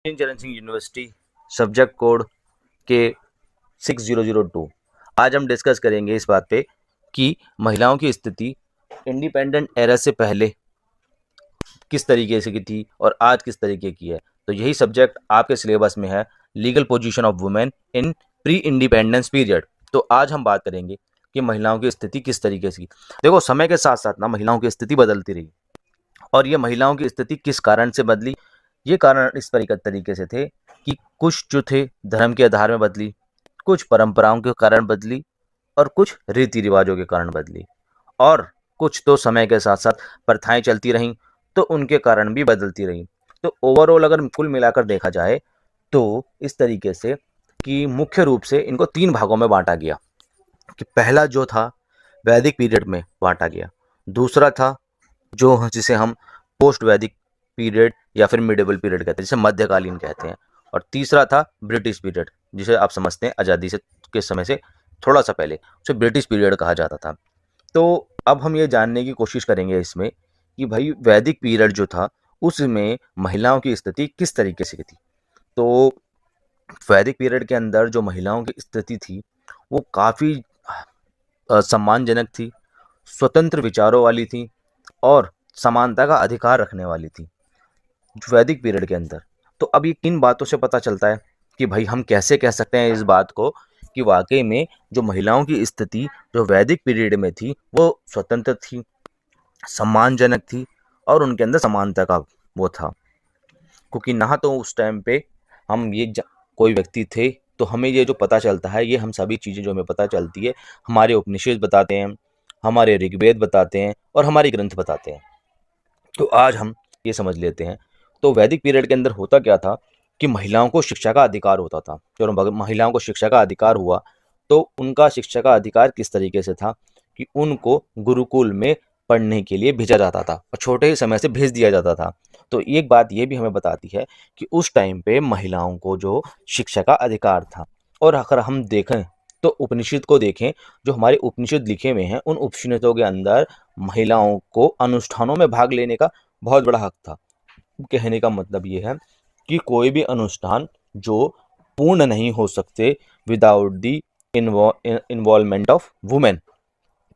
चरण Singh university subject code के 6002। आज हम डिस्कस करेंगे इस बात पे कि महिलाओं की स्थिति इंडिपेंडेंट एरा से पहले किस तरीके से की थी और आज किस तरीके की है। तो यही सब्जेक्ट आपके सिलेबस में है, legal position of women in pre independence period. तो आज हम बात करेंगे कि महिलाओं की स्थिति किस तरीके से। देखो, समय के साथ साथ ना महिलाओं की स्थिति बदलती रही और ये महिलाओं की स्थिति किस कारण से बदली। ये कारण इस तरीके से थे कि कुछ जो थे धर्म के आधार में बदली, कुछ परंपराओं के कारण बदली और कुछ रीति रिवाजों के कारण बदली, और कुछ तो समय के साथ साथ प्रथाएं चलती रहीं तो उनके कारण भी बदलती रहीं। तो ओवरऑल अगर कुल मिलाकर देखा जाए तो इस तरीके से कि मुख्य रूप से इनको 3 भागों में बांटा गया। कि पहला जो था वैदिक पीरियड में बांटा गया, दूसरा था जो जिसे हम पोस्ट वैदिक पीरियड या फिर मिडिवल पीरियड कहते हैं, जिसे मध्यकालीन कहते हैं, और तीसरा था ब्रिटिश पीरियड, जिसे आप समझते हैं आज़ादी से के समय से थोड़ा सा पहले उसे ब्रिटिश पीरियड कहा जाता था। तो अब हम ये जानने की कोशिश करेंगे इसमें कि भाई वैदिक पीरियड जो था उसमें महिलाओं की स्थिति किस तरीके से थी। तो वैदिक पीरियड के अंदर जो महिलाओं की स्थिति थी वो काफ़ी सम्मानजनक थी, स्वतंत्र विचारों वाली थी और समानता का अधिकार रखने वाली थी वैदिक पीरियड के अंदर। तो अब ये किन बातों से पता चलता है कि भाई हम कैसे कह सकते हैं इस बात को कि वाकई में जो महिलाओं की स्थिति जो वैदिक पीरियड में थी वो स्वतंत्र थी, सम्मानजनक थी और उनके अंदर समानता का वो था। क्योंकि ना तो उस टाइम पे हम कोई व्यक्ति थे, तो हमें ये जो पता चलता है, ये हम सभी चीज़ें जो हमें पता चलती है हमारे उपनिषद बताते हैं, हमारे ऋग्वेद बताते हैं और हमारे ग्रंथ बताते हैं। तो आज हम ये समझ लेते हैं। तो वैदिक पीरियड के अंदर होता क्या था कि महिलाओं को शिक्षा का अधिकार होता था। जब महिलाओं को शिक्षा का अधिकार हुआ तो उनका शिक्षा का अधिकार किस तरीके से था कि उनको गुरुकुल में पढ़ने के लिए भेजा जाता था और छोटे ही समय से भेज दिया जाता था। तो एक बात ये भी हमें बताती है कि उस टाइम पे महिलाओं को जो शिक्षा का अधिकार था। और अगर हम देखें तो उपनिषद को देखें, जो हमारे उपनिषद लिखे हुए हैं उन उपनिषदों के अंदर महिलाओं को अनुष्ठानों में भाग लेने का बहुत बड़ा हक था। कहने का मतलब ये है कि कोई भी अनुष्ठान जो पूर्ण नहीं हो सकते without the involvement of women.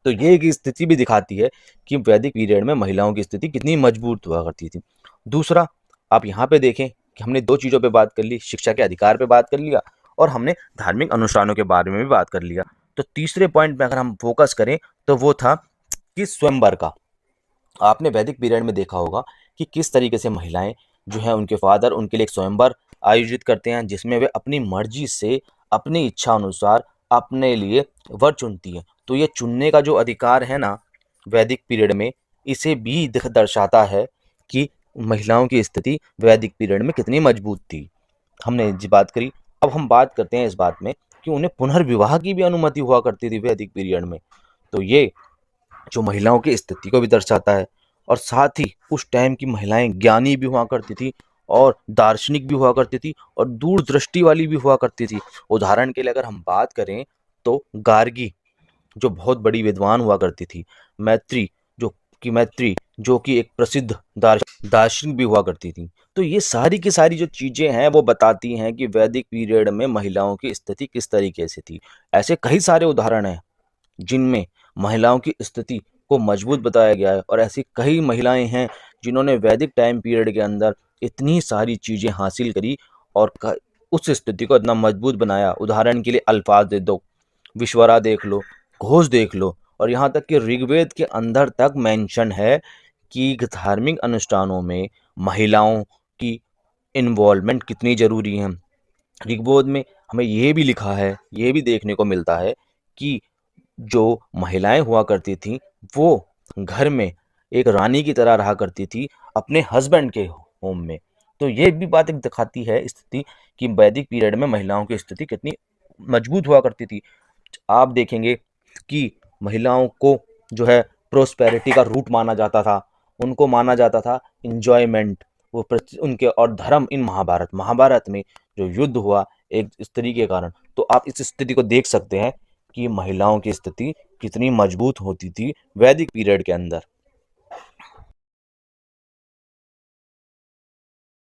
तो ये एक स्थिति भी दिखाती है कि वैदिक पीरियड में महिलाओं की स्थिति कितनी मजबूत हुआ करती थी। दूसरा, आप यहाँ पे देखें कि हमने 2 चीज़ों पे बात कर ली, शिक्षा के अधिकार पे बात कर लिया और हमने धार्मिक अनुष्ठानों के बारे में भी बात कर लिया। तो तीसरे पॉइंट पे अगर हम फोकस करें तो वो था कि स्वयंवर का। आपने वैदिक पीरियड में देखा होगा कि किस तरीके से महिलाएं जो है उनके फादर उनके लिए एक स्वयंवर आयोजित करते हैं, जिसमें वे अपनी मर्जी से अपनी इच्छा अनुसार अपने लिए वर चुनती हैं। तो ये चुनने का जो अधिकार है ना वैदिक पीरियड में, इसे भी दर्शाता है कि महिलाओं की स्थिति वैदिक पीरियड में कितनी मजबूत थी। हमने जी बात करी। अब हम बात करते हैं इस बात में कि उन्हें पुनर्विवाह की भी अनुमति हुआ करती थी वैदिक पीरियड में। तो ये जो महिलाओं की स्थिति को भी दर्शाता है और साथ ही उस टाइम की महिलाएं ज्ञानी भी हुआ करती थी और दार्शनिक भी हुआ करती थी और दूरदृष्टि वाली भी हुआ करती थी। उदाहरण के लिए अगर हम बात करें तो गार्गी जो बहुत बड़ी विद्वान हुआ करती थी, मैत्री जो कि एक प्रसिद्ध दार्शनिक भी हुआ करती थी। तो ये सारी की सारी जो चीज़ें हैं वो बताती हैं कि वैदिक पीरियड में महिलाओं की स्थिति किस तरीके से थी। ऐसे कई सारे उदाहरण हैं जिनमें महिलाओं की स्थिति को मजबूत बताया गया है और ऐसी कई महिलाएं हैं जिन्होंने वैदिक टाइम पीरियड के अंदर इतनी सारी चीज़ें हासिल करी और उस स्थिति को इतना मजबूत बनाया। उदाहरण के लिए अल्फाज दे दो, विश्वरा देख लो, घोष देख लो, और यहाँ तक कि ऋग्वेद के अंदर तक मेंशन है कि धार्मिक अनुष्ठानों में महिलाओं की इन्वॉल्वमेंट कितनी ज़रूरी है। ऋग्वेद में हमें ये भी लिखा है, ये भी देखने को मिलता है कि जो महिलाएं हुआ करती थीं वो घर में एक रानी की तरह रहा करती थी अपने हस्बैंड के होम में। तो ये भी बात एक दिखाती है स्थिति कि वैदिक पीरियड में महिलाओं की स्थिति कितनी मजबूत हुआ करती थी। आप देखेंगे कि महिलाओं को जो है प्रोस्पेरिटी का रूट माना जाता था, उनको माना जाता था इंजॉयमेंट उनके, और धर्म इन महाभारत में जो युद्ध हुआ एक स्त्री के कारण। तो आप इस स्थिति को देख सकते हैं कि महिलाओं की स्थिति कितनी मजबूत होती थी वैदिक पीरियड के अंदर।